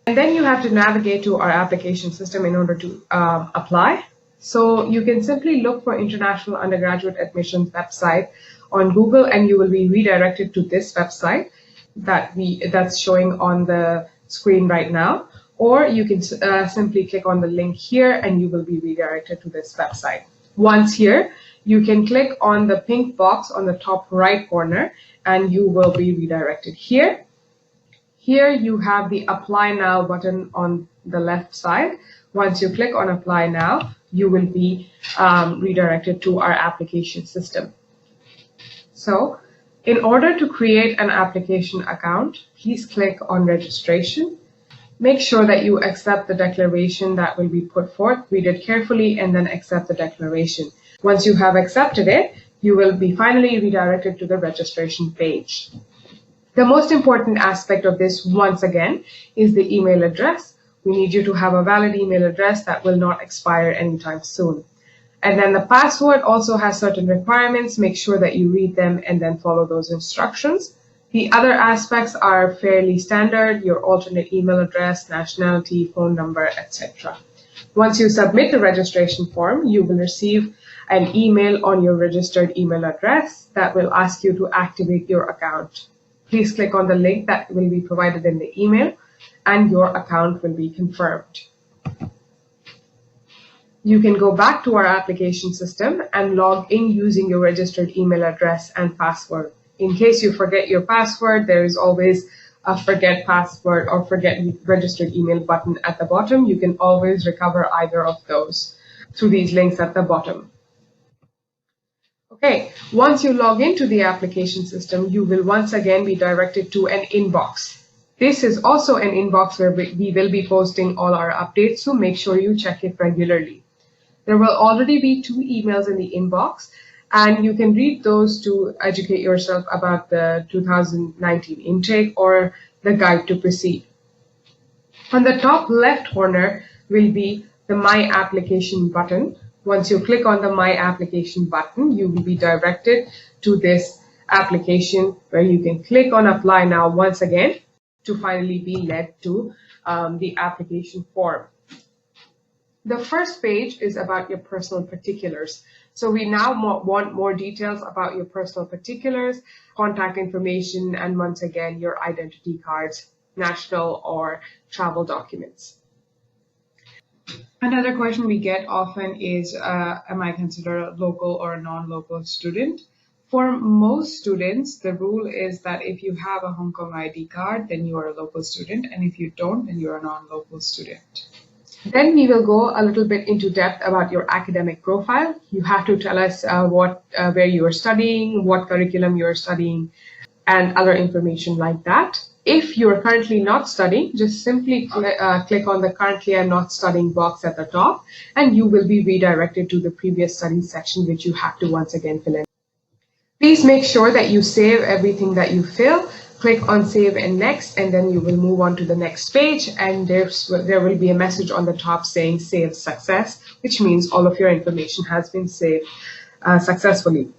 And then you have to navigate to our application system in order to apply. So you can simply look for International Undergraduate Admissions website on Google, and you will be redirected to this website that's showing on the screen right now. Or you can simply click on the link here and you will be redirected to this website. Once here, you can click on the pink box on the top right corner and you will be redirected here. Here you have the Apply Now button on the left side. Once you click on Apply Now, you will be redirected to our application system. So, in order to create an application account, please click on Registration. Make sure that you accept the declaration that will be put forth, read it carefully, and then accept the declaration. Once you have accepted it, you will be finally redirected to the registration page. The most important aspect of this, once again, is the email address. We need you to have a valid email address that will not expire anytime soon. And then the password also has certain requirements. Make sure that you read them and then follow those instructions. The other aspects are fairly standard: your alternate email address, nationality, phone number, etc. Once you submit the registration form, you will receive an email on your registered email address that will ask you to activate your account. Please click on the link that will be provided in the email and your account will be confirmed. You can go back to our application system and log in using your registered email address and password. In case you forget your password, there is always a forget password or forget registered email button at the bottom. You can always recover either of those through these links at the bottom. Okay, once you log into the application system, you will once again be directed to an inbox. This is also an inbox where we will be posting all our updates, so make sure you check it regularly. There will already be 2 emails in the inbox, and you can read those to educate yourself about the 2019 intake or the guide to proceed. On the top left corner will be the My Application button. Once you click on the My Application button, you will be directed to this application where you can click on Apply Now once again to finally be led to the application form. The first page is about your personal particulars. So we now want more details about your personal particulars, contact information, and once again, your identity cards, national or travel documents. Another question we get often is, am I considered a local or a non-local student? For most students, the rule is that if you have a Hong Kong ID card, then you are a local student, and if you don't, then you're a non-local student. Then we will go a little bit into depth about your academic profile. You have to tell us where you are studying, what curriculum you are studying, and other information like that. If you are currently not studying, just simply click on the Currently I'm Not Studying box at the top, and you will be redirected to the previous studies section, which you have to once again fill in. Please make sure that you save everything that you fill. Click on Save and Next, and then you will move on to the next page, and there will be a message on the top saying Save Success, which means all of your information has been saved successfully.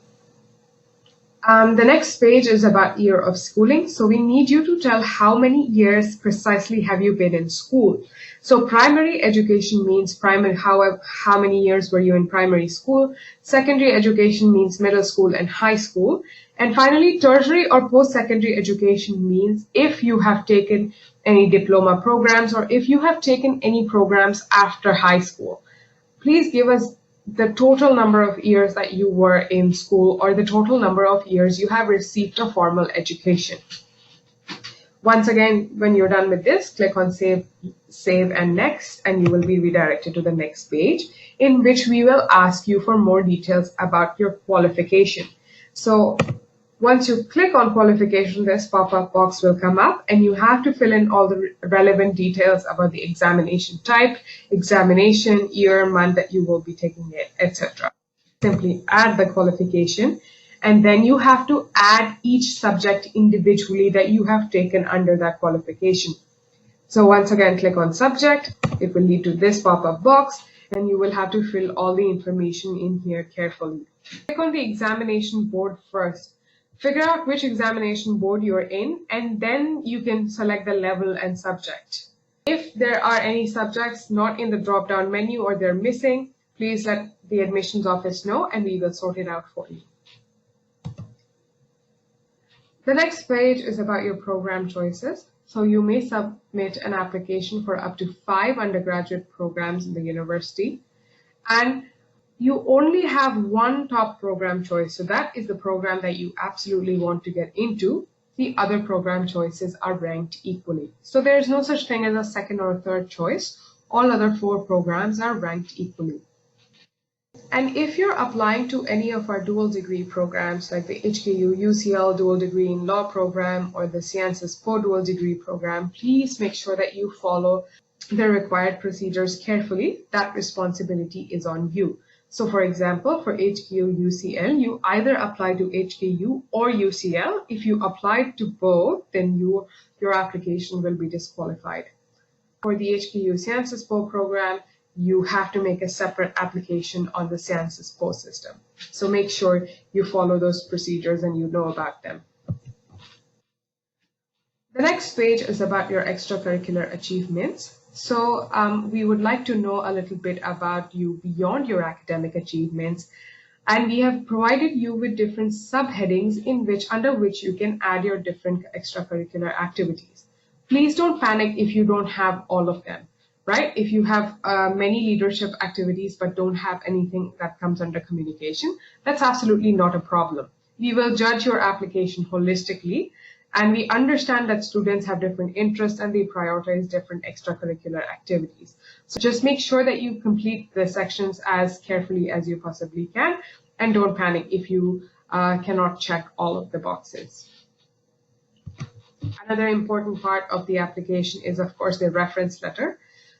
The next page is about year of schooling. So we need you to tell how many years precisely have you been in school. So primary education means how many years were you in primary school. Secondary education means middle school and high school. And finally, tertiary or post-secondary education means if you have taken any diploma programs or if you have taken any programs after high school. Please give us the total number of years that you were in school or the total number of years you have received a formal education. Once again, when you're done with this, click on Save and Next, and you will be redirected to the next page, in which we will ask you for more details about your qualification. So once you click on qualification, this pop-up box will come up, and you have to fill in all the relevant details about the examination type, examination, year, month that you will be taking it, etc. Simply add the qualification, and then you have to add each subject individually that you have taken under that qualification. So once again, click on Subject. It will lead to this pop-up box, and you will have to fill all the information in here carefully. Click on the examination board first. Figure out which examination board you're in, and then you can select the level and subject. If there are any subjects not in the drop-down menu or they're missing, please let the admissions office know and we will sort it out for you. The next page is about your program choices. So you may submit an application for up to 5 undergraduate programs in the university, and you only have one top program choice. So that is the program that you absolutely want to get into. The other program choices are ranked equally. So there's no such thing as a second or a third choice. All other 4 programs are ranked equally. And if you're applying to any of our dual degree programs like the HKU UCL dual degree in law program or the Sciences Po dual degree program, please make sure that you follow the required procedures carefully. That responsibility is on you. So for example, for HKU UCL, you either apply to HKU or UCL. If you apply to both, then your application will be disqualified. For the HKU Sciences Po program, you have to make a separate application on the Sciences Po system. So make sure you follow those procedures and you know about them. The next page is about your extracurricular achievements. So we would like to know a little bit about you beyond your academic achievements. And we have provided you with different subheadings under which you can add your different extracurricular activities. Please don't panic if you don't have all of them, right? If you have many leadership activities but don't have anything that comes under communication, that's absolutely not a problem. We will judge your application holistically, and we understand that students have different interests and they prioritize different extracurricular activities. So just make sure that you complete the sections as carefully as you possibly can, and don't panic if you cannot check all of the boxes. Another important part of the application is, of course, the reference letter.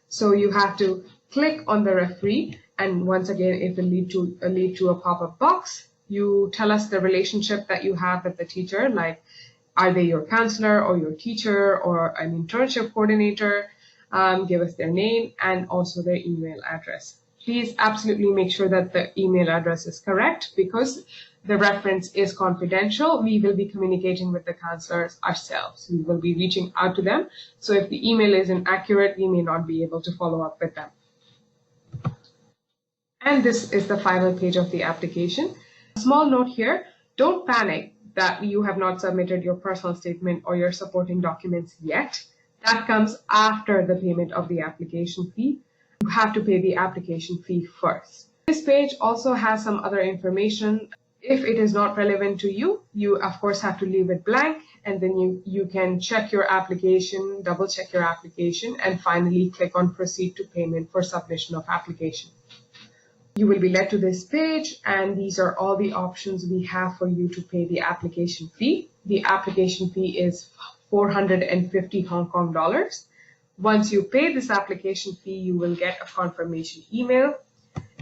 So you have to click on the referee, and once again, it will lead to a pop-up box. You tell us the relationship that you have with the teacher, like are they your counselor or your teacher or an internship coordinator? Give us their name and also their email address. Please absolutely make sure that the email address is correct because the reference is confidential. We will be communicating with the counselors ourselves. We will be reaching out to them. So if the email is inaccurate, we may not be able to follow up with them. And this is the final page of the application. A small note here, don't panic that you have not submitted your personal statement or your supporting documents yet. That comes after the payment of the application fee. You have to pay the application fee first. This page also has some other information. If it is not relevant to you, you of course have to leave it blank, and then you can check your application, double check your application, and finally click on proceed to payment for submission of application. You will be led to this page, and these are all the options we have for you to pay the application fee. The application fee is 450 Hong Kong dollars. Once you pay this application fee, you will get a confirmation email,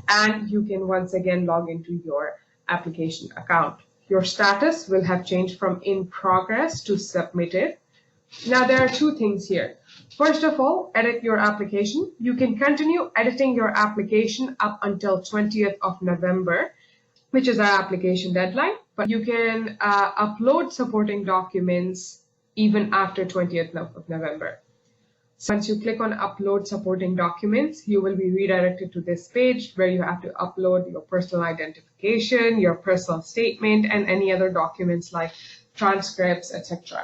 and you can once again log into your application account. Your status will have changed from in progress to submitted. Now there are 2 things here. First of all, edit your application. You can continue editing your application up until 20th of November, which is our application deadline, but you can upload supporting documents even after 20th of November. So once you click on upload supporting documents, you will be redirected to this page where you have to upload your personal identification, your personal statement, and any other documents like transcripts, etc.